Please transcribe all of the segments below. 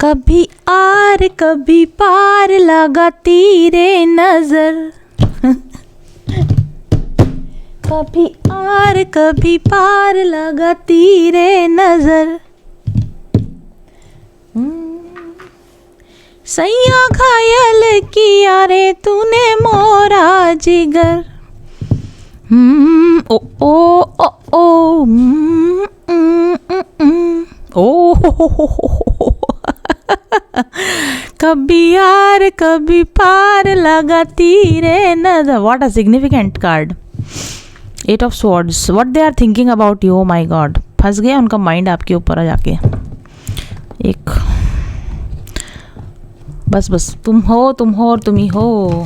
कभी आर कभी पार लगाती रे नजर कभी आर कभी पार लगाती रे नजर। सैया घायल किया रे तूने मोरा जिगर। ओ ओ ओ ओ ओ हो कभी यार कभी पार लगाती रे नजर। What a significant card. 8 of Swords. What they are thinking about you? Oh my God. फंस गया उनका माइंड आपके ऊपर आ जाके। एक बस तुम हो और तुम ही हो,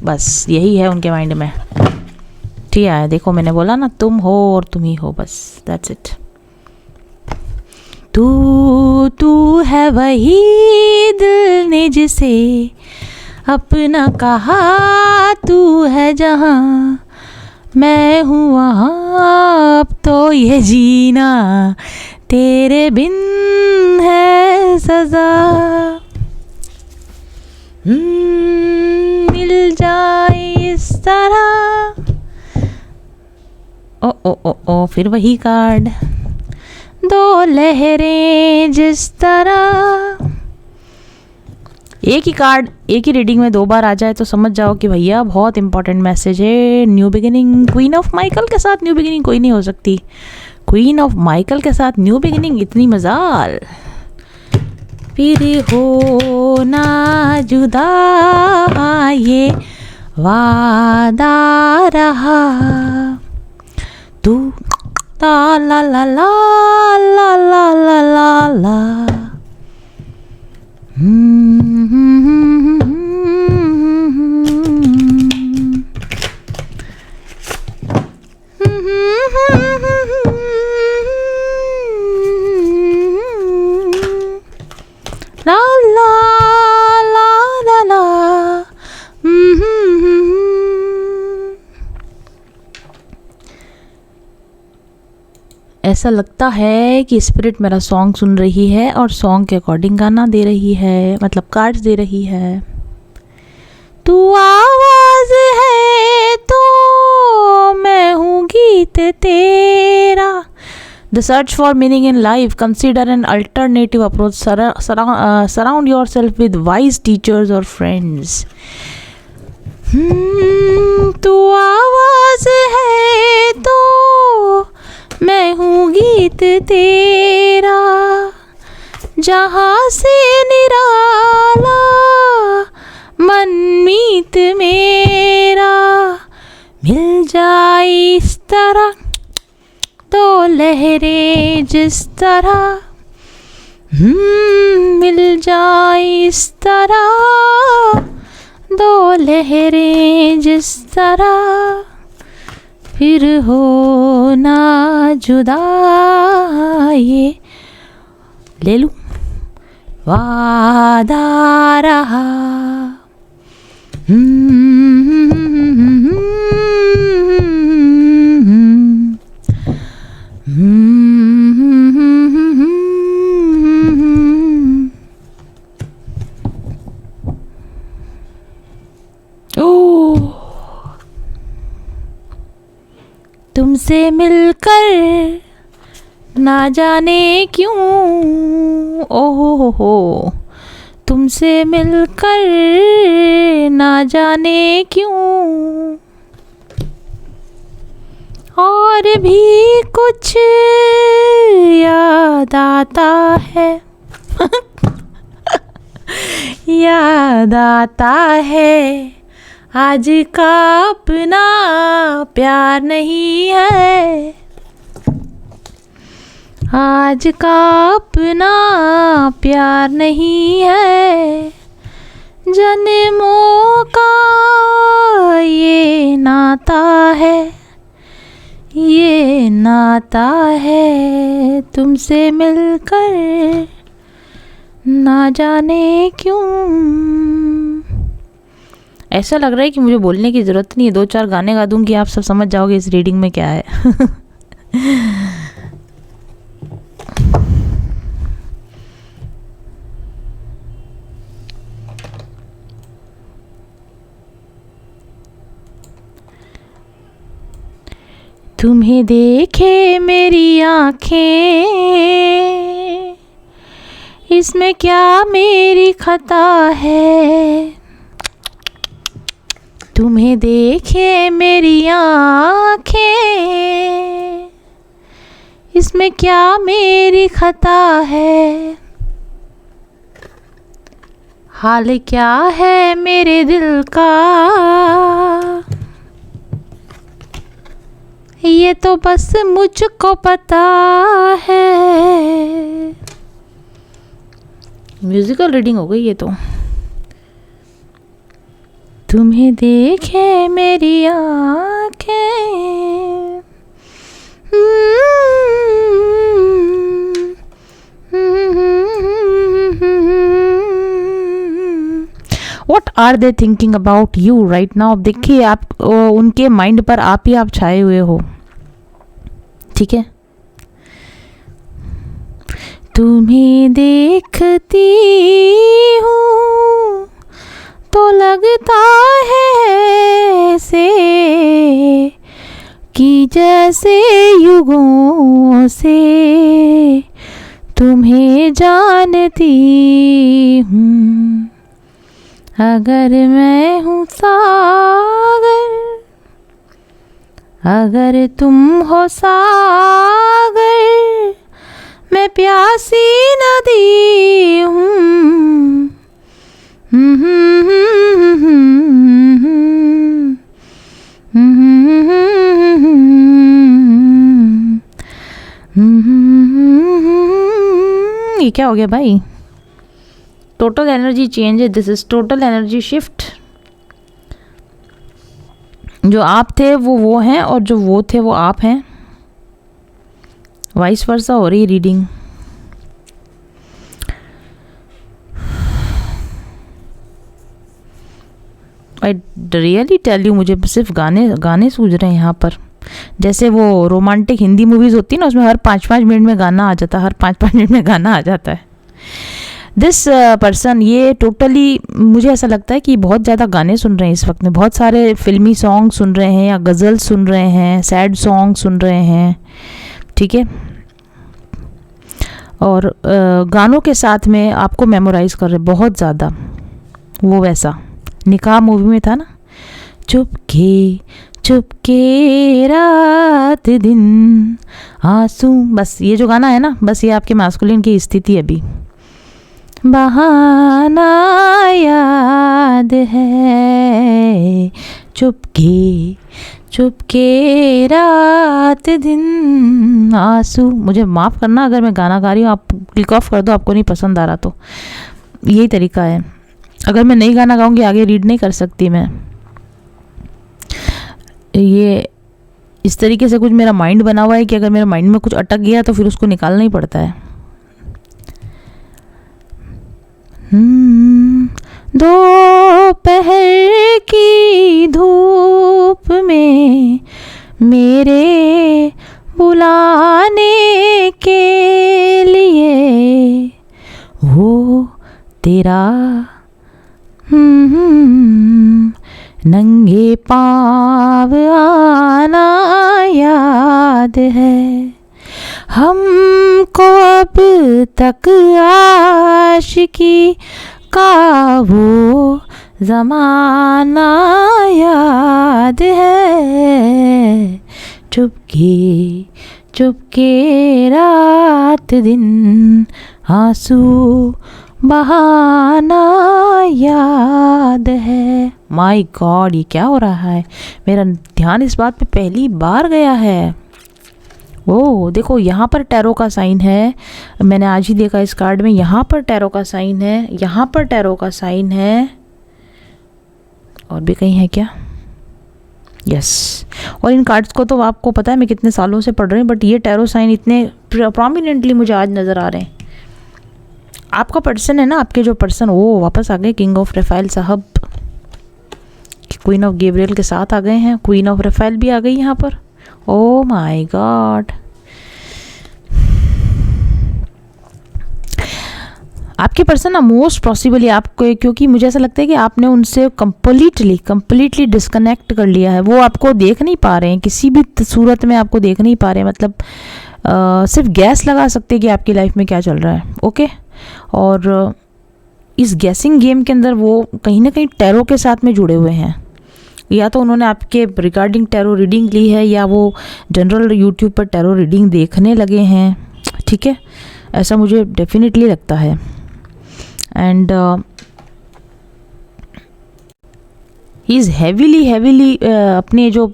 बस यही है उनके माइंड में। ठीक है, देखो मैंने बोला ना, तुम हो और तुम ही हो, बस दैट्स इट। तू है वही दिल ने जिसे अपना कहा, तू है जहाँ मैं हूँ वहाँ। अब तो ये जीना तेरे बिन है सजा। मिल जाए इस तरह। ओ ओ ओ ओ फिर वही कार्ड। दो लहरें जिस तरह। एक ही कार्ड एक ही रीडिंग में 2 बार आ जाए तो समझ जाओ कि भैया बहुत इंपॉर्टेंट मैसेज है। New beginning. Queen of Michael के साथ न्यू बिगिनिंग कोई नहीं हो सकती। क्वीन ऑफ माइकल के साथ न्यू बिगिनिंग, इतनी मजाल। फिर हो ना जुदा ये वादा रहा। तू ला ला ला ला ला ला ला ला ला। ला ला ला ला ला। ऐसा लगता है कि स्पिरिट मेरा सॉन्ग सुन रही है और सॉन्ग के अकॉर्डिंग गाना दे रही है, मतलब कार्ड्स दे रही है। तू आवाज है तो मैं हूँ गीत तेरा। The search for meaning in life. Consider an alternative approach. Surround yourself with wise teachers or friends. तू आवाज है तो मैं हूँ गीत तेरा, जहाँ से निराला मनमीत मेरा। मिल जाए इस तरह तो लहरें जिस तरह। मिल जाए इस तरह दो लहरें जिस तरह। फिर हो ना जुदा ये ले लूं वादा रहा। तुमसे मिलकर ना जाने क्यों, ओहो हो, तुमसे मिलकर ना जाने क्यों और भी कुछ याद आता है। याद आता है आज का अपना प्यार नहीं है। आज का अपना प्यार नहीं है। जन्मों का ये नाता है, ये नाता है। तुमसे मिलकर ना जाने क्यों। ऐसा लग रहा है कि मुझे बोलने की ज़रूरत नहीं है, 2-4 गाने गा दूंगी, आप सब समझ जाओगे इस रीडिंग में क्या है। तुम्हें देखे मेरी आँखें, इसमें क्या मेरी खता है। तुम्हें देखे मेरी आँखें, इसमें क्या मेरी खता है। हाल क्या है मेरे दिल का, ये तो बस मुझको पता है। म्यूजिकल रीडिंग हो गई ये तो। तुम्हें देखे मेरी आँखें, What are they thinking about you right now? अब देखिए आप उनके माइंड पर आप ही आप छाए हुए हो, ठीक है। तुम्हें देखती हूँ तो लगता है से कि जैसे युगों से तुम्हें जानती हूँ। अगर मैं हूँ सागर, अगर तुम हो सागर, मैं प्यासी नदी हूँ। ये क्या हो गया भाई? टोटल एनर्जी चेंज है, this is total energy shift. जो आप थे वो हैं, और जो वो थे वो आप हैं। वाइस वर्सा हो रही reading. I really tell you, मुझे सिर्फ गाने सूझ रहे हैं यहाँ पर। जैसे वो रोमांटिक हिंदी मूवीज़ होती है ना, उसमें हर 5-5 मिनट में गाना आ जाता है, हर 5-5 मिनट में गाना आ जाता है। दिस पर्सन, ये टोटली मुझे ऐसा लगता है कि बहुत ज़्यादा गाने सुन रहे हैं इस वक्त में। बहुत सारे फिल्मी सॉन्ग सुन रहे हैं, या गज़ल सुन रहे हैं, सैड सॉन्ग सुन रहे हैं, ठीक है। और गानों के साथ में आपको मेमोराइज़ कर रहे बहुत ज़्यादा। वो वैसा निकाह मूवी में था ना, चुपके चुपके रात दिन आंसू, बस ये जो गाना है ना, बस ये आपके मास्कुलिन की स्थिति अभी। बहाना याद है, चुपके चुपके रात दिन आंसू। मुझे माफ़ करना अगर मैं गाना गा रही हूँ, आप क्लिक ऑफ कर दो, आपको नहीं पसंद आ रहा तो। यही तरीका है। अगर मैं नई गाना गाऊंगी आगे रीड नहीं कर सकती मैं। ये इस तरीके से कुछ मेरा माइंड बना हुआ है कि अगर मेरे माइंड में कुछ अटक गया तो फिर उसको निकालना ही पड़ता है। दोपहर की धूप में मेरे बुलाने के लिए वो तेरा नंगे पाँव आना याद है। हमको अब तक आशिकी का वो ज़माना याद है। चुपके चुपके रात दिन आंसू बहाना याद है। माय गॉड, ये क्या हो रहा है? मेरा ध्यान इस बात पे पहली बार गया है। ओह देखो, यहाँ पर टैरो का साइन है। मैंने आज ही देखा इस कार्ड में। यहाँ पर टैरो का साइन है, यहाँ पर टैरो का साइन है, और भी कहीं है क्या? यस। और इन कार्ड्स को तो आपको पता है मैं कितने सालों से पढ़ रही हूँ, बट ये टैरो साइन इतने प्रोमिनेंटली मुझे आज नज़र आ रहे हैं। आपका पर्सन है ना, आपके जो पर्सन, वो वापस आ गए। किंग ऑफ रेफाइल साहब क्वीन ऑफ गैब्रियल के साथ आ गए हैं। क्वीन ऑफ रेफाइल भी आ गई यहाँ पर। Oh my God. आपके पर्सन ना मोस्ट पॉसिबली आपको, क्योंकि मुझे ऐसा लगता है कि आपने उनसे कंप्लीटली डिस्कनेक्ट कर लिया है। वो आपको देख नहीं पा रहे हैं, किसी भी सूरत में आपको देख नहीं पा रहे हैं, मतलब सिर्फ गैस लगा सकते हैं कि आपकी लाइफ में क्या चल रहा है। ओके, और इस गैसिंग गेम के अंदर वो कहीं ना कहीं टैरो के साथ में जुड़े हुए हैं। या तो उन्होंने आपके रिगार्डिंग टैरो रीडिंग ली है, या वो जनरल यूट्यूब पर टैरो रीडिंग देखने लगे हैं। ठीक है, ऐसा मुझे डेफिनेटली लगता है। एंड ही इज़ हैवीली अपने जो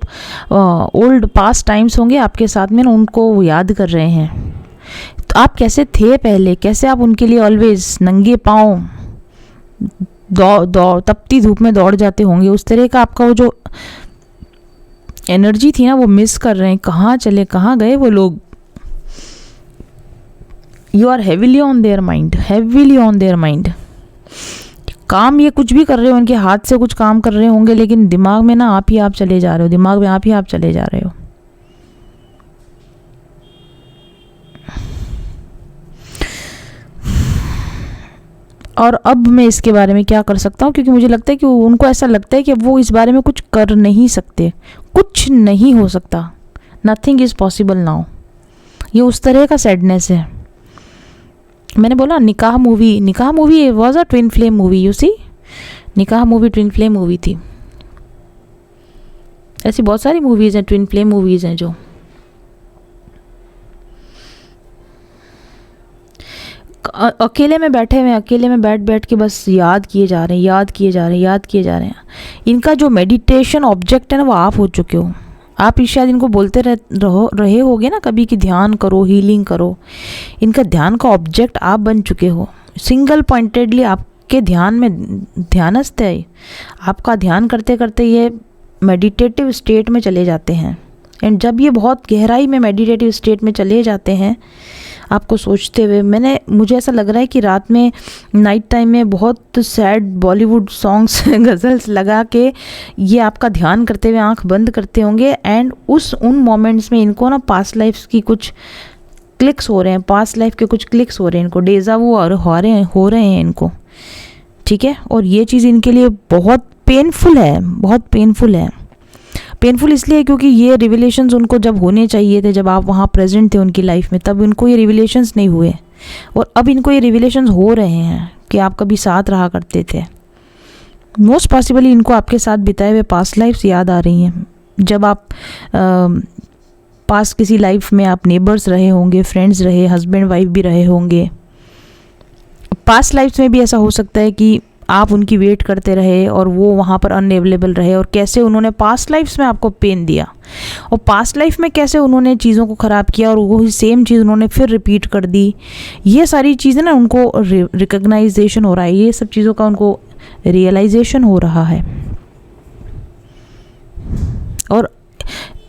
ओल्ड पास्ट टाइम्स होंगे आपके साथ में ना, उनको याद कर रहे हैं। तो आप कैसे थे पहले, कैसे आप उनके लिए ऑलवेज नंगे पाँव दौड़ तपती धूप में दौड़ जाते होंगे, उस तरह का आपका वो जो एनर्जी थी ना, वो मिस कर रहे हैं। कहाँ चले, कहाँ गए वो लोग। You are heavily on their mind. काम ये कुछ भी कर रहे हो, उनके हाथ से कुछ काम कर रहे होंगे, लेकिन दिमाग में ना आप चले जा रहे हो। और अब मैं इसके बारे में क्या कर सकता हूँ, क्योंकि मुझे लगता है कि उनको ऐसा लगता है कि वो इस बारे में कुछ कर नहीं सकते, कुछ नहीं हो सकता, नथिंग इज़ पॉसिबल नाउ। ये उस तरह का सैडनेस है। मैंने बोला निकाह movie was a twin flame movie. You see, निकाह मूवी ट्विन फ्लेम मूवी थी। ऐसी बहुत सारी मूवीज़ हैं, ट्विन फ्लेम मूवीज़ हैं जो अकेले में बैठे हुए हैं, अकेले में बैठ के बस याद किए जा रहे हैं। इनका जो मेडिटेशन ऑब्जेक्ट है ना, वो आप हो चुके हो। आप शायद इनको बोलते रहे होगे ना कभी कि ध्यान करो, हीलिंग करो। इनका ध्यान का ऑब्जेक्ट आप बन चुके हो। सिंगल पॉइंटेडली आपके ध्यान में ध्यानस्थ है। आपका ध्यान करते करते ये मेडिटेटिव स्टेट में चले जाते हैं। एंड जब ये बहुत गहराई में मेडिटेटिव स्टेट में चले जाते हैं, आपको सोचते हुए, मुझे ऐसा लग रहा है कि रात में नाइट टाइम में बहुत सैड बॉलीवुड सॉन्ग्स गज़ल्स लगा के ये आपका ध्यान करते हुए आंख बंद करते होंगे। एंड उन मोमेंट्स में इनको ना पास्ट लाइफ की कुछ क्लिक्स हो रहे हैं, इनको डेजा वो हो रहे हैं इनको। ठीक है, और ये चीज़ इनके लिए बहुत पेनफुल है। पेनफुल इसलिए क्योंकि ये रिविलेशंस उनको जब होने चाहिए थे, जब आप वहाँ प्रेजेंट थे उनकी लाइफ में, तब इनको ये रिविलेशंस नहीं हुए, और अब इनको ये रिविलेशंस हो रहे हैं कि आप कभी साथ रहा करते थे। मोस्ट पॉसिबली इनको आपके साथ बिताए हुए पास्ट लाइफ्स याद आ रही हैं। जब आप पास किसी लाइफ में आप नेबर्स रहे होंगे, फ्रेंड्स रहे, हस्बैंड वाइफ भी रहे होंगे। पास्ट लाइफ्स में भी ऐसा हो सकता है कि आप उनकी वेट करते रहे और वो वहाँ पर अनअवेलेबल रहे, और कैसे उन्होंने पास्ट लाइफ्स में आपको पेन दिया, और पास्ट लाइफ में कैसे उन्होंने चीज़ों को ख़राब किया, और वही सेम चीज़ उन्होंने फिर रिपीट कर दी। ये सारी चीज़ें ना उनको रिकग्नाइजेशन हो रहा है, ये सब चीज़ों का उनको रियलाइजेशन हो रहा है। और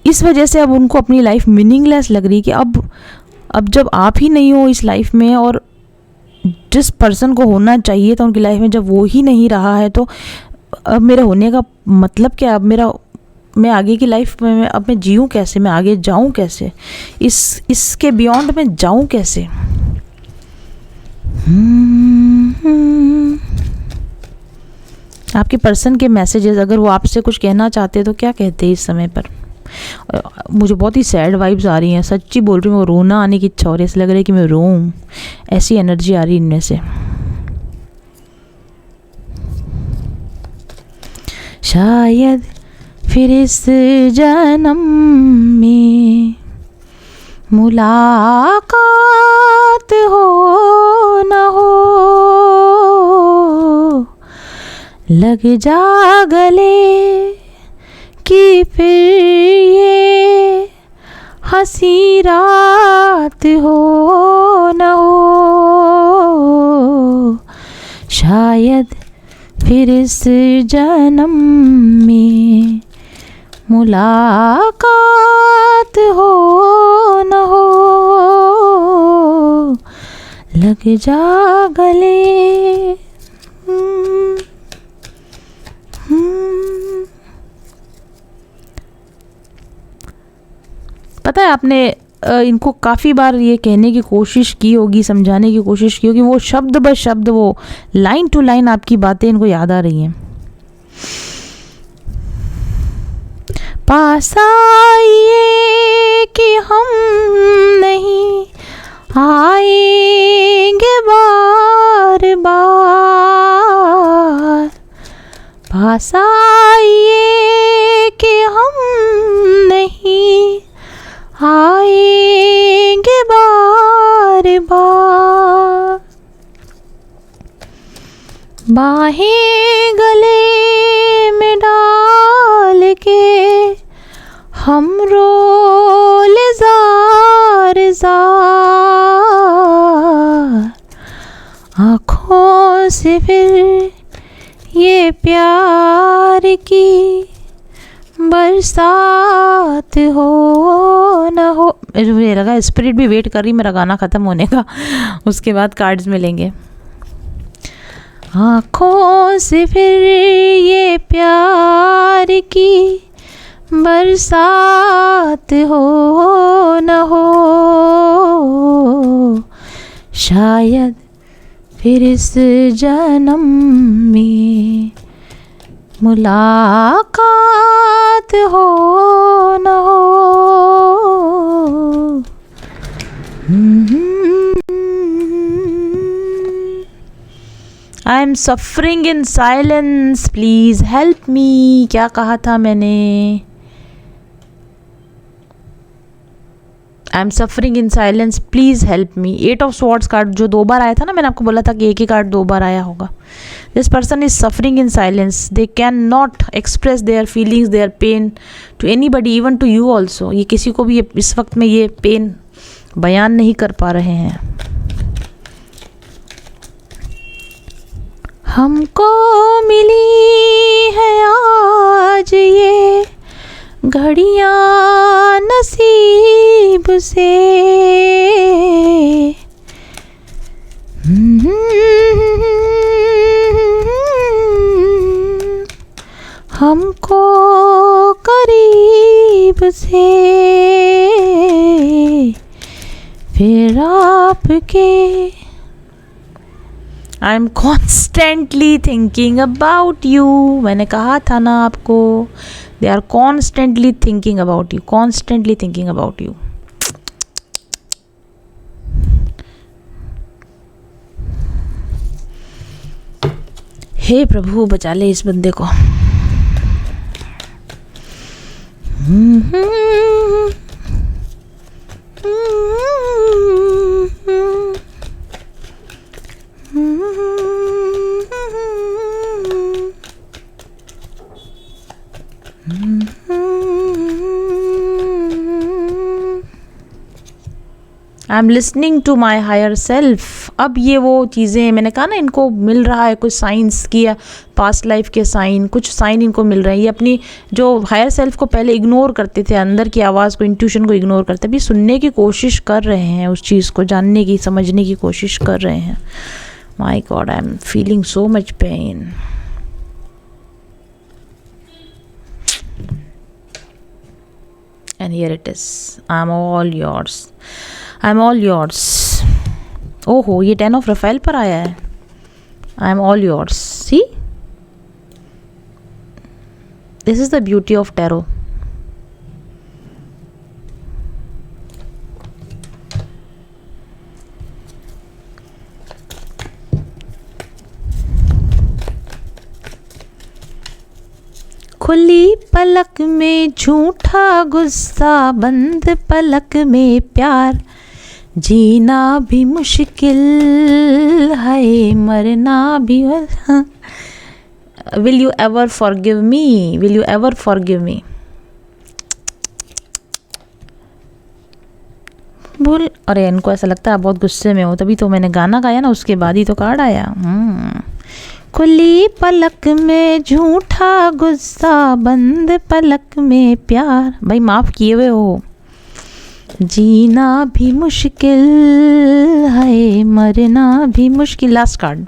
इस वजह से अब उनको अपनी लाइफ मीनिंगलेस लग रही कि अब जब आप ही नहीं हो इस लाइफ में, और जिस पर्सन को होना चाहिए था उनकी लाइफ में जब वो ही नहीं रहा है, तो अब मेरे होने का मतलब क्या। अब मैं आगे की लाइफ में अब मैं जीऊँ कैसे, मैं आगे जाऊँ कैसे, इसके बियॉन्ड में जाऊँ कैसे। आपके पर्सन के मैसेजेस, अगर वो आपसे कुछ कहना चाहते हैं तो क्या कहते हैं इस समय पर। मुझे बहुत ही सैड वाइब्स आ रही हैं, सच्ची बोल रही हूँ। रोना आने की इच्छा हो रही है, ऐसा लग रहा है कि मैं रोऊं, ऐसी एनर्जी आ रही है इनमें से। शायद फिर इस जन्म में मुलाकात हो न हो, लग जा गले कि फिर ये हंसी रात हो न हो। शायद फिर इस जन्म में मुलाकात हो न हो, लग जा गले। पता है आपने इनको काफ़ी बार ये कहने की कोशिश की होगी, समझाने की कोशिश की होगी, वो शब्द ब शब्द, वो लाइन टू लाइन आपकी बातें इनको याद आ रही हैं। पास आइए कि हम नहीं आएंगे बार बार, पास आइए कि हम नहीं आएंगे बार बार, बाहें गले में डाल के हम रोल जार जार, आँखों से फिर ये प्यार की बरसात हो न हो। मुझे लगा स्पिरिट भी वेट कर रही मेरा गाना ख़त्म होने का, उसके बाद कार्ड्स मिलेंगे। आँखों से फिर ये प्यार की बरसात हो न हो, शायद फिर इस जन्म में मुलाकात हो न हो। I am suffering in silence please help me. क्या कहा था मैंने? I am suffering in silence please help me. 8 of swords card जो 2 बार आया था ना, मैंने आपको बोला था कि एक ही कार्ड 2 बार आया होगा। This person is suffering in silence, they can not express their feelings, their pain to anybody, even to you also. ये किसी को भी इस वक्त में ये पेन बयान नहीं कर पा रहे हैं। हमको मिली है आज ये घड़ियां नसीब से, हमको करीब से फिर आपके। I am constantly thinking about you. मैंने कहा था ना आपको, they are constantly thinking about you, constantly thinking about you. हे प्रभु बचा ले इस बंदे को। I am listening to my higher self. अब ये वो चीज़ें मैंने कहा ना, इनको मिल रहा है कुछ साइंस की या पास्ट लाइफ के साइन, कुछ साइन इनको मिल रहे हैं। ये अपनी जो हायर सेल्फ को पहले इग्नोर करते थे, अंदर की आवाज़ को, इंट्यूशन को इग्नोर करते, अभी सुनने की कोशिश कर रहे हैं, उस चीज़ को जानने की, समझने की कोशिश कर रहे हैं। My God, I am feeling so much pain. And here it is, I am all yours, I am all yours. ओहो, ये 10 ऑफ रफेल पर आया है। I am all yours. See, this is the beauty of tarot. खुली पलक में झूठा गुस्सा, बंद पलक में प्यार, जीना भी मुश्किल है, मरना भी। Will you ever forgive me? Will you ever forgive me? बोल। अरे इनको ऐसा लगता है बहुत गुस्से में हो, तभी तो मैंने गाना गाया ना, उसके बाद ही तो कार्ड आया। खुली पलक में झूठा गुस्सा, बंद पलक में प्यार। भाई माफ़ किए हुए हो। जीना भी मुश्किल है, मरना भी मुश्किल। Last card,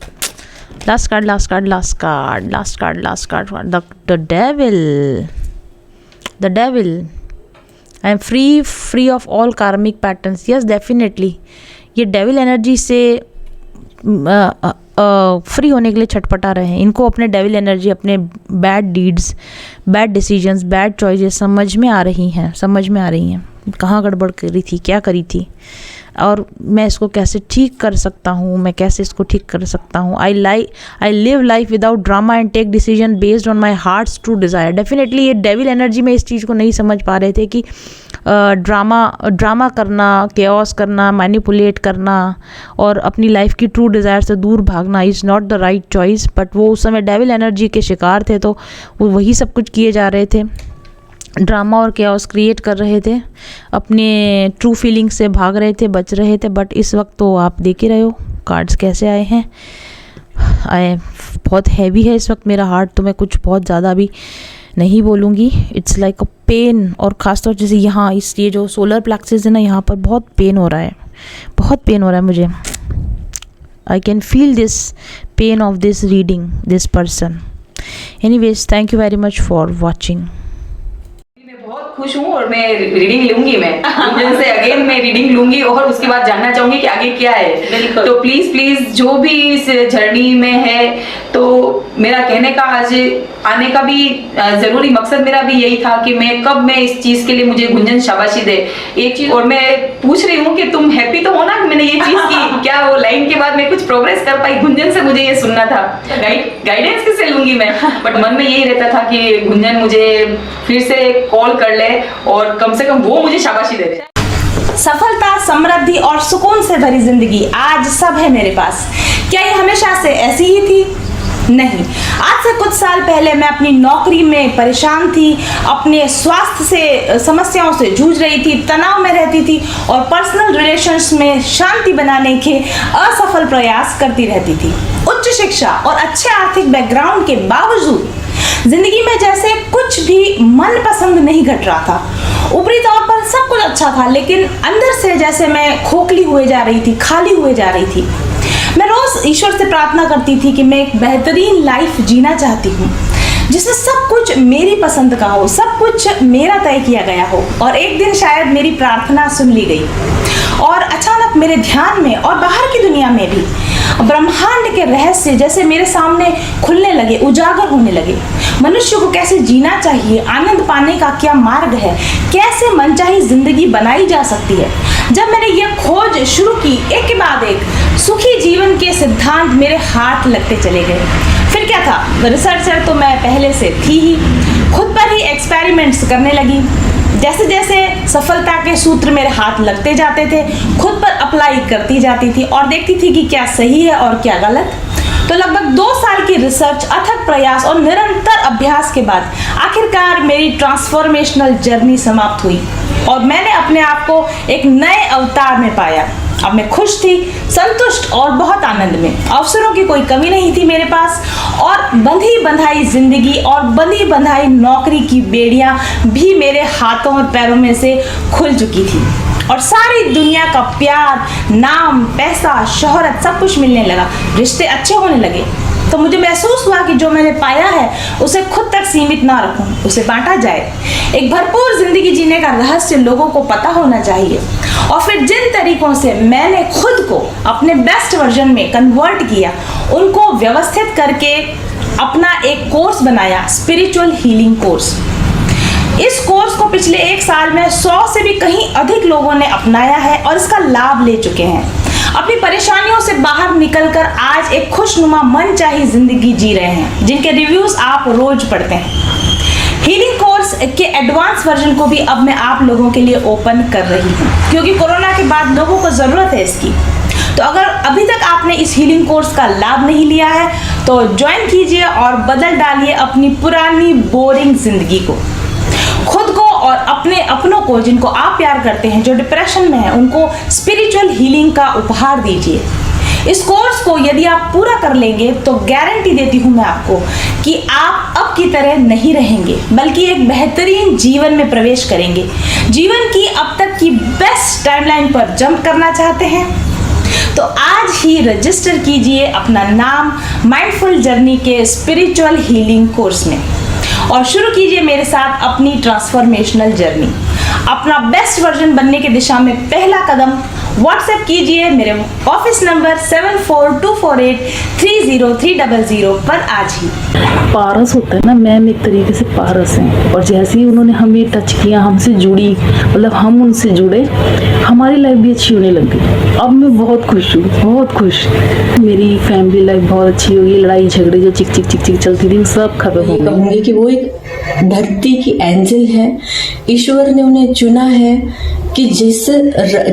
last card, last card, last card, last card, last card. The devil, the devil. I am free of all कार्मिक पैटर्न्स। यस डेफिनेटली ये डेविल एनर्जी से फ्री होने के लिए छटपटा रहे हैं। इनको अपने डेविल एनर्जी, अपने bad deeds, bad decisions, bad choices समझ में आ रही हैं, कहाँ गड़बड़ करी थी, क्या करी थी, और मैं इसको कैसे ठीक कर सकता हूँ, मैं कैसे इसको ठीक कर सकता हूँ। I live life without drama and take decision based on my heart's true desire. Definitely ये डेविल एनर्जी में इस चीज़ को नहीं समझ पा रहे थे कि ड्रामा करना, केओस करना, मैनिपुलेट करना और अपनी लाइफ की ट्रू डिज़ायर से दूर भागना is not the right choice. But वो उस समय डेविल एनर्जी के शिकार थे, तो वो वही सब कुछ किए जा रहे थे, ड्रामा और केओस क्रिएट कर रहे थे, अपने ट्रू फीलिंग से भाग रहे थे, बच रहे थे। बट इस वक्त तो आप देख ही रहे हो कार्ड्स कैसे आए हैं। बहुत हैवी है इस वक्त मेरा हार्ट, तो मैं कुछ बहुत ज़्यादा भी नहीं बोलूँगी। इट्स लाइक अ पेन, और ख़ासतौर से यहाँ ये जो सोलर प्लेक्सेस है ना, यहाँ पर बहुत पेन हो रहा है मुझे। I can feel this pain of this reading this person. Anyways, thank you very much for watching. खुश हूँ और मैं रीडिंग लूंगी, मैं गुंजन से अगेन मैं रीडिंग लूंगी और उसके बाद जानना चाहूंगी कि आगे क्या है। तो प्लीज जो भी इस जर्नी में है, तो मेरा कहने का आज आने का भी जरूरी मकसद मेरा भी यही था कि मैं इस चीज के लिए मुझे गुंजन शाबाशी दे एक चीज। और मैं पूछ रही हूँ कि तुम हैप्पी तो हो ना कि मैंने ये चीज की? क्या वो लाइन के बाद मैं कुछ प्रोग्रेस कर पाई? गुंजन से मुझे ये सुनना था, गाइडेंस किससे लूंगी मैं? बट मन में यही रहता था कि गुंजन मुझे फिर से कॉल कर ले और कम से कम वो मुझे शाबाशी दे दे। सफलता, समृद्धि और सुकून से भरी जिंदगी आज सब है मेरे पास। क्या ये हमेशा से ऐसी ही थी? नहीं। आज से कुछ साल पहले मैं अपनी नौकरी में परेशान थी, अपने स्वास्थ्य से समस्याओं से जूझ रही थी, तनाव में रहती थी और पर्सनल रिलेशंस में शांति बनाने के असफल प्रयास करती रहती थी। उच्च शिक्षा और अच्छे आर्थिक बैकग्राउंड के बावजूद जिंदगी में जैसे कुछ भी मन पसंद नहीं घट रहा था। ऊपरी तौर पर सब कुछ अच्छा था, लेकिन अंदर से जैसे मैं खोखली हुए जा रही थी, खाली हुए जा रही थी। मैं रोज ईश्वर से प्रार्थना करती थी कि मैं एक बेहतरीन लाइफ जीना चाहती हूँ, जिसमें सब कुछ मेरी पसंद का हो, सब कुछ मेरा तय किया गया हो। और एक दिन शायद मेरी प्रार्थना सुन ली गई और अचानक मेरे ध्यान में और बाहर की दुनिया में भी ब्रह्मांड के रहस्य जैसे मेरे सामने खुलने लगे, उजागर होने लगे। मनुष्य को कैसे जीना चाहिए, आनंद पाने का क्या मार्ग है, कैसे मनचाही जिंदगी बनाई जा सकती है। जब मैंने ये खोज शुरू की, एक के बाद एक सुखी जीवन के सिद्धांत मेरे हाथ लगते चले गए। फिर क्या था, रिसर्चर तो मैं पहले से थी ही, खुद पर ही एक्सपेरिमेंट्स करने लगी। जैसे जैसे सफलता के सूत्र मेरे हाथ लगते जाते थे, खुद पर अप्लाई करती जाती थी और देखती थी कि क्या सही है और क्या गलत। तो लगभग 2 साल की रिसर्च, अथक प्रयास और निरंतर अभ्यास के बाद आखिरकार मेरी ट्रांसफॉर्मेशनल जर्नी समाप्त हुई और मैंने अपने आप को एक नए अवतार में पाया। अब मैं खुश थी, संतुष्ट और बहुत आनंद में। अवसरों की कोई कमी नहीं थी मेरे पास और बंधी बंधाई जिंदगी और बंधी बंधाई नौकरी की बेड़ियां भी मेरे हाथों और पैरों में से खुल चुकी थी और सारी दुनिया का प्यार, नाम, पैसा, शोहरत सब कुछ मिलने लगा, रिश्ते अच्छे होने लगे। तो मुझे महसूस हुआ कि जो मैंने पाया है उसे खुद तक सीमित ना रखूं, उसे बांटा जाए। एक भरपूर जिंदगी जीने का रहस्य लोगों को पता होना चाहिए। और फिर जिन तरीकों से मैंने खुद को अपने बेस्ट वर्जन में कन्वर्ट किया, उनको व्यवस्थित करके अपना एक कोर्स बनाया, स्पिरिचुअल हीलिंग कोर्स। इस कोर्स को पिछले 1 साल में 100 से भी कहीं अधिक लोगों ने अपनाया है और इसका लाभ ले चुके हैं। अपनी परेशानियों से बाहर निकलकर आज एक खुशनुमा मनचाही जिंदगी जी रहे हैं, जिनके रिव्यूज आप रोज पढ़ते हैं। हीलिंग कोर्स के एडवांस वर्जन को भी अब मैं आप लोगों के लिए ओपन कर रही हूँ, क्योंकि कोरोना के बाद लोगों को जरूरत है इसकी। तो अगर अभी तक आपने इस हीलिंग कोर्स का लाभ नहीं लिया है तो ज्वाइन कीजिए और बदल डालिए अपनी पुरानी बोरिंग जिंदगी को। खुद को और अपने अपनों को, जिनको आप प्यार करते हैं, जो डिप्रेशन में है, उनको स्पिरिचुअल हीलिंग का उपहार दीजिए। इस कोर्स को यदि आप पूरा कर लेंगे तो गारंटी देती हूँ मैं आपको कि आप अब की तरह नहीं रहेंगे, बल्कि एक बेहतरीन जीवन में प्रवेश करेंगे। जीवन की अब तक की बेस्ट टाइमलाइन पर जंप करना चाहते हैं तो आज ही रजिस्टर कीजिए अपना नाम माइंडफुल जर्नी के स्पिरिचुअल हीलिंग कोर्स में और शुरू कीजिए मेरे साथ अपनी ट्रांसफॉर्मेशनल जर्नी। अपना बेस्ट वर्जन बनने की दिशा में पहला कदम व्हाट्सएप कीजिए मेरे ऑफिस नंबर 7424830300 पर आज ही। पारस होता है ना मैम, एक तरीके से पारस हैं, और जैसे ही उन्होंने हमें टच किया, हमसे जुड़ी, मतलब हम उनसे जुड़े, हमारी लाइफ भी अच्छी होने लग गई। अब मैं बहुत खुश हूँ, बहुत खुश। मेरी फैमिली लाइफ बहुत अच्छी हो गई। लड़ाई झगड़े जो चिक चिक चिक चिक चलती थी सब खत्म हो गई। कहूँगी कि वो एक धरती की एंजल है। ईश्वर ने उन्हें चुना है कि जिस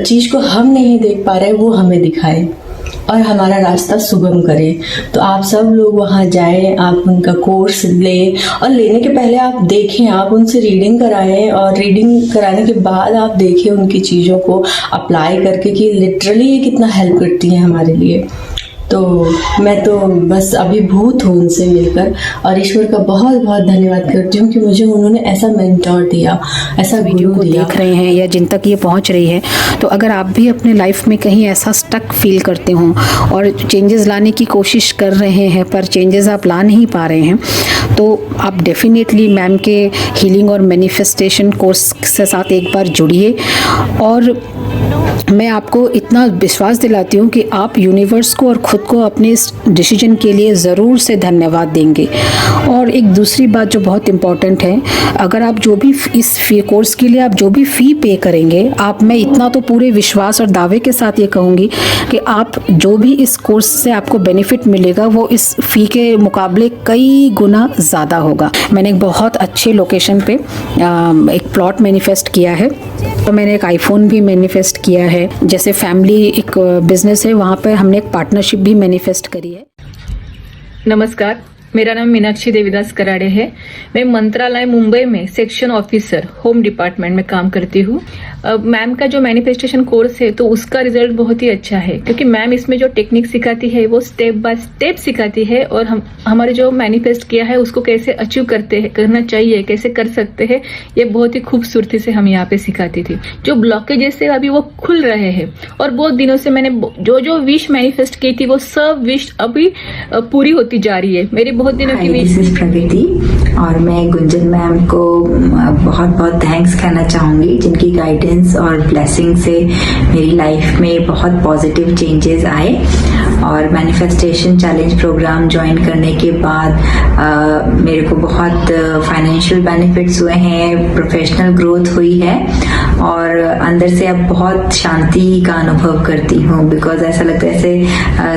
चीज को हम नहीं देख पा रहे वो हमें दिखाए और हमारा रास्ता सुगम करे। तो आप सब लोग वहाँ जाएं, आप उनका कोर्स लें, और लेने के पहले आप देखें, आप उनसे रीडिंग कराएं, और रीडिंग कराने के बाद आप देखें उनकी चीज़ों को अप्लाई करके कि लिटरली ये कितना हेल्प करती हैं हमारे लिए। तो मैं तो बस अभिभूत हूँ उनसे मिलकर, और ईश्वर का बहुत बहुत धन्यवाद करती हूँ कि मुझे उन्होंने ऐसा मेंटोर दिया, ऐसा वीडियो गुरु को दिया। देख रहे हैं या जिन तक ये पहुंच रही है, तो अगर आप भी अपने लाइफ में कहीं ऐसा स्टक फील करते हो और चेंजेस लाने की कोशिश कर रहे हैं पर चेंजेस आप ला नहीं पा रहे हैं, तो आप डेफिनेटली मैम के हीलिंग और मैनिफेस्टेशन कोर्स के साथ एक बार जुड़िए। और मैं आपको इतना विश्वास दिलाती हूँ कि आप यूनिवर्स को और ख़ुद को अपने इस डिसीजन के लिए ज़रूर से धन्यवाद देंगे। और एक दूसरी बात जो बहुत इम्पॉर्टेंट है, अगर आप जो भी इस फी कोर्स के लिए आप जो भी फ़ी पे करेंगे, आप, मैं इतना तो पूरे विश्वास और दावे के साथ ये कहूँगी कि आप जो भी इस कोर्स से आपको बेनिफिट मिलेगा वो इस फ़ी के मुकाबले कई गुना ज़्यादा होगा। मैंने एक बहुत अच्छे लोकेशन पे एक प्लॉट मैनिफेस्ट किया है, तो मैंने एक आईफोन भी मैनिफेस्ट किया है। जैसे फैमिली एक बिजनेस है, वहाँ पर हमने एक पार्टनरशिप भी मैनिफेस्ट करी है। नमस्कार, मेरा नाम मीनाक्षी देवीदास कराड़े है। मैं मंत्रालय मुंबई में सेक्शन ऑफिसर होम डिपार्टमेंट में काम करती हूँ। मैम का जो मैनिफेस्टेशन कोर्स है तो उसका रिजल्ट बहुत ही अच्छा है, क्योंकि मैम इसमें जो टेक्निक सिखाती है वो स्टेप बाय स्टेप सिखाती है, और हम हमारे जो मैनिफेस्ट किया है उसको कैसे अचीव करना चाहिए, कैसे कर सकते हैं, ये बहुत ही खूबसूरती से हम यहाँ पे सिखाती थी। जो ब्लॉकेजेस है अभी वो खुल रहे हैं, और बहुत दिनों से मैंने जो विश मैनिफेस्ट की थी वो सब विश अभी पूरी होती जा रही है। मेरी बहुत दिनों की विश। दिस इज प्रकृति, और मैं गुंजन मैम को बहुत बहुत थैंक्स कहना चाहूँगी, जिनकी गाइडेंस और ब्लेसिंग से मेरी लाइफ में बहुत पॉजिटिव चेंजेस आए। और मैनिफेस्टेशन चैलेंज प्रोग्राम ज्वाइन करने के बाद मेरे को बहुत फाइनेंशियल बेनिफिट्स हुए हैं, प्रोफेशनल ग्रोथ हुई है, और अंदर से अब बहुत शांति का अनुभव करती हूँ, बिकॉज ऐसा लगता है जैसे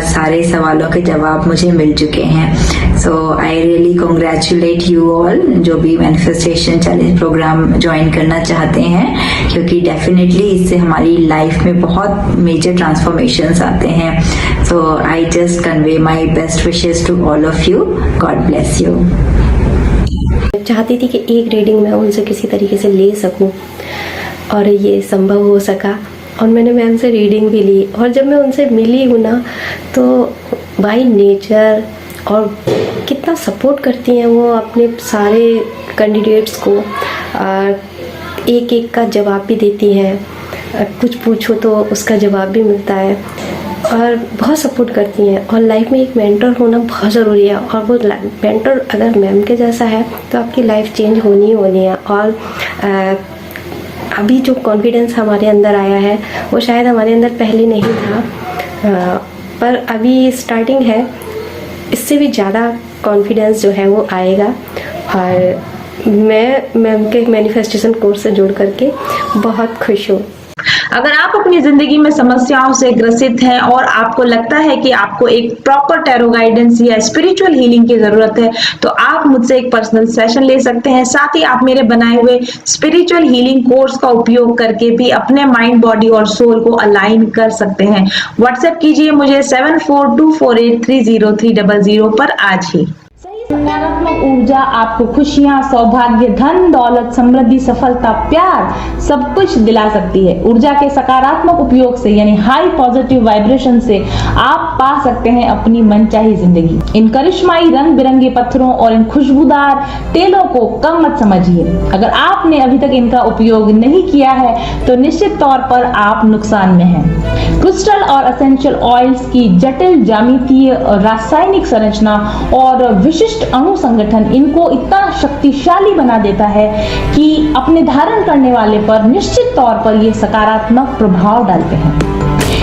सारे सवालों के जवाब मुझे मिल चुके हैं। So I really congratulate you all जो भी मैनिफेस्टेशन चैलेंज प्रोग्राम ज्वाइन करना चाहते हैं, क्योंकि डेफिनेटली इससे हमारी लाइफ में बहुत मेजर ट्रांसफॉर्मेशंस आते हैं। So I just convey my best wishes to all of you. God bless you. चाहती थी कि एक रीडिंग मैं उनसे किसी तरीके से ले सकूं, और ये संभव हो सका, और मैंने मैम से रीडिंग भी ली। और जब मैं उनसे मिली हूँ ना, तो बाय नेचर और कितना सपोर्ट करती हैं वो अपने सारे कैंडिडेट्स को, एक एक का जवाब भी देती हैं, कुछ पूछो तो उसका जवाब भी मिलता है, और बहुत सपोर्ट करती हैं। और लाइफ में एक मेंटर होना बहुत ज़रूरी है, और वो मेंटर अगर मैम के जैसा है तो आपकी लाइफ चेंज होनी ही होनी है। और अभी जो कॉन्फिडेंस हमारे अंदर आया है वो शायद हमारे अंदर पहले नहीं था, पर अभी स्टार्टिंग है, इससे भी ज़्यादा कॉन्फिडेंस जो है वो आएगा। और मैं मैम के मैनिफेस्टेशन कोर्स से जुड़ करके बहुत खुश हूँ। अगर आप अपनी जिंदगी में समस्याओं से ग्रसित हैं और आपको लगता है कि आपको एक प्रॉपर टैरो गाइडेंस या स्पिरिचुअल हीलिंग की जरूरत है, तो आप मुझसे एक पर्सनल सेशन ले सकते हैं। साथ ही आप मेरे बनाए हुए स्पिरिचुअल हीलिंग कोर्स का उपयोग करके भी अपने माइंड, बॉडी और सोल को अलाइन कर सकते हैं। व्हाट्सएप कीजिए मुझे 7424830300 पर आज ही। सकारात्मक ऊर्जा आपको खुशियां, सौभाग्य, धन, दौलत, समृद्धि, सफलता, प्यार सब कुछ दिला सकती है। ऊर्जा के सकारात्मक उपयोग से यानी हाई पॉजिटिव वाइब्रेशन से आप पा सकते हैं अपनी मनचाही जिंदगी। इन करिश्माई रंग बिरंगे पत्थरों और इन खुशबूदार तेलों को कम मत समझिए। अगर आपने अभी तक इनका उपयोग नहीं किया है तो निश्चित तौर पर आप नुकसान में हैं। क्रिस्टल और एसेंशियल ऑयल्स की जटिल ज्यामितीय, रासायनिक संरचना और विशिष्ट विशिष्ट अणु संगठन इनको इतना शक्तिशाली बना देता है कि अपने धारण करने वाले पर निश्चित तौर पर ये सकारात्मक प्रभाव डालते हैं।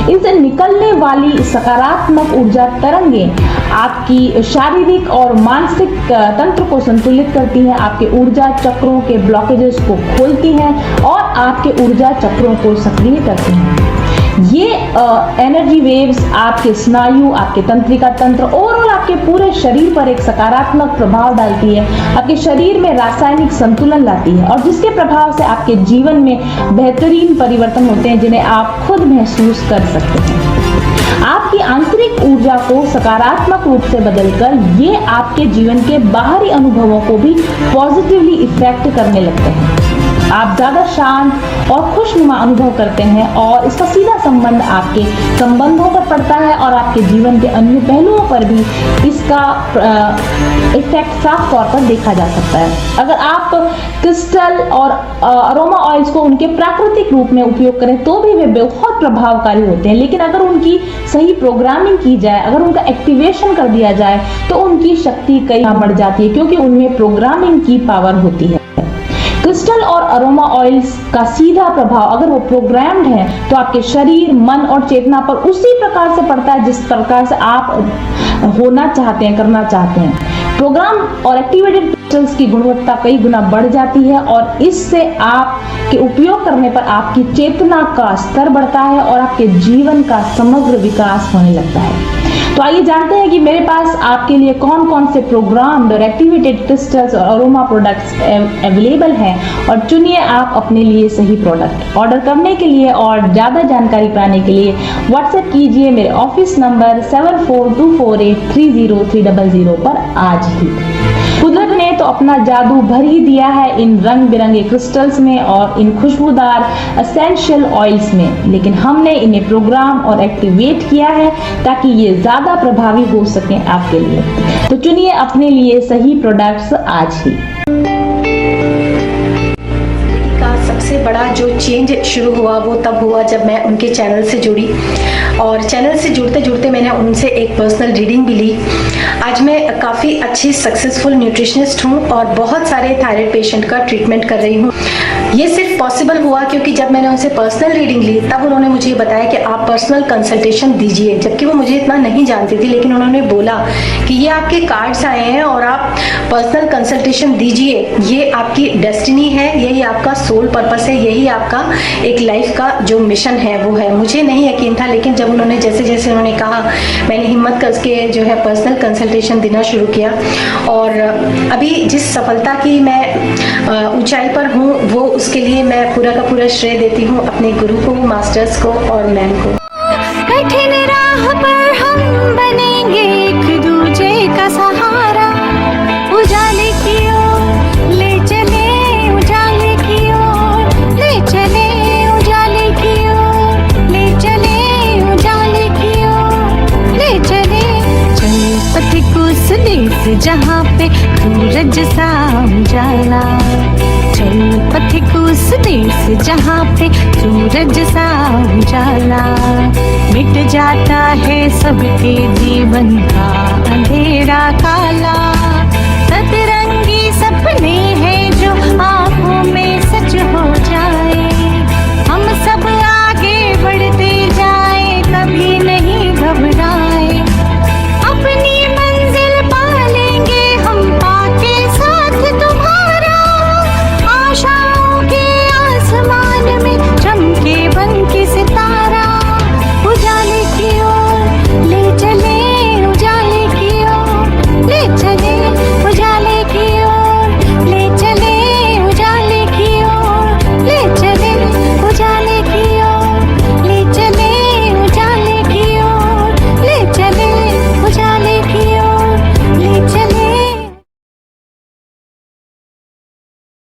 इनसे निकलने वाली सकारात्मक ऊर्जा तरंगे आपकी शारीरिक और मानसिक तंत्र को संतुलित करती हैं, आपके ऊर्जा चक्रों के ब्लॉकेजेस को खोलती हैं और आपके ऊर्जा चक्रों को सक्रिय करती हैं। ये एनर्जी वेव्स आपके स्नायु, आपके तंत्रिका तंत्र, ओवरऑल आपके पूरे शरीर पर एक सकारात्मक प्रभाव डालती है, आपके शरीर में रासायनिक संतुलन लाती है और जिसके प्रभाव से आपके जीवन में बेहतरीन परिवर्तन होते हैं जिन्हें आप खुद महसूस कर सकते हैं। आपकी आंतरिक ऊर्जा को सकारात्मक रूप से बदलकर ये आपके जीवन के बाहरी अनुभवों को भी पॉजिटिवली इफेक्ट करने लगते हैं। आप ज्यादा शांत और खुशनुमा अनुभव करते हैं और इसका सीधा संबंध आपके संबंधों पर पड़ता है और आपके जीवन के अन्य पहलुओं पर भी इसका इफेक्ट साफ तौर पर देखा जा सकता है। अगर आप क्रिस्टल और अरोमा ऑयल्स को उनके प्राकृतिक रूप में उपयोग करें तो भी वे बहुत प्रभावकारी होते हैं, लेकिन अगर उनकी सही प्रोग्रामिंग की जाए, अगर उनका एक्टिवेशन कर दिया जाए तो उनकी शक्ति कई बढ़ जाती है क्योंकि उनमें प्रोग्रामिंग की पावर होती है। क्रिस्टल और अरोमा ऑयल्स का सीधा प्रभाव अगर वो प्रोग्राम्ड है तो आपके शरीर, मन और चेतना पर उसी प्रकार से पड़ता है जिस प्रकार से आप होना चाहते हैं, करना चाहते हैं। प्रोग्राम और एक्टिवेटेड क्रिस्टल्स की गुणवत्ता कई गुना बढ़ जाती है और इससे आपके उपयोग करने पर आपकी चेतना का स्तर बढ़ता है और आपके जीवन का समग्र विकास होने लगता है। तो आइए जानते हैं कि मेरे पास आपके लिए कौन कौन से प्रोग्राम्ड और एक्टिवेटेड क्रिस्टल्स और अरोमा प्रोडक्ट्स अवेलेबल हैं और चुनिए आप अपने लिए सही प्रोडक्ट। ऑर्डर करने के लिए और ज़्यादा जानकारी पाने के लिए व्हाट्सएप कीजिए मेरे ऑफिस नंबर 7424830300 पर आज ही। कुदरत ने तो अपना जादू भर ही दिया है इन रंग बिरंगे क्रिस्टल्स में और इन खुशबूदार एसेंशियल ऑयल्स में, लेकिन हमने इन्हें प्रोग्राम और एक्टिवेट किया है ताकि ये ज्यादा प्रभावी हो सकें आपके लिए। तो चुनिए अपने लिए सही प्रोडक्ट्स आज ही। सबसे बड़ा जो चेंज शुरू हुआ वो तब हुआ जब मैं उनके चैनल से जुड़ी और चैनल से जुड़ते जुड़ते मैंने उनसे एक पर्सनल रीडिंग भी ली। आज मैं काफ़ी अच्छी सक्सेसफुल न्यूट्रिशनिस्ट हूँ और बहुत सारे थायराइड पेशेंट का ट्रीटमेंट कर रही हूँ। ये सिर्फ पॉसिबल हुआ क्योंकि जब मैंने उनसे पर्सनल रीडिंग ली तब उन्होंने मुझे बताया कि आप पर्सनल कंसल्टेशन दीजिए, जबकि वो मुझे इतना नहीं जानती थी, लेकिन उन्होंने बोला कि ये आपके कार्ड्स आए हैं और आप पर्सनल कंसल्टेशन दीजिए, ये आपकी डेस्टिनी है, यही आपका सोल पर्पस है, यही आपका एक लाइफ का जो मिशन है वो है। मुझे नहीं यकीन था, लेकिन जब उन्होंने जैसे जैसे उन्होंने कहा मैंने हिम्मत करके जो है पर्सनल कंसल्टेशन देना शुरू किया और अभी जिस सफलता की मैं ऊंचाई पर हूँ वो उसके लिए मैं पूरा का पूरा श्रेय देती हूँ अपने गुरु को, मास्टर्स को और मैम को। कठिन राह पर हम बनेंगे एक दूजे का सहारा, उजाले की ओर ले चले, उजाले की ओर ले चले, उजाले की ओर ले चले, उजाले की ओर ले चले। चले पथिक उस देश जहाँ पे सूरज सा उजाला, चल पथिक उस देश जहाँ पे सूरज सा उजाला, मिट जाता है सबके जीवन का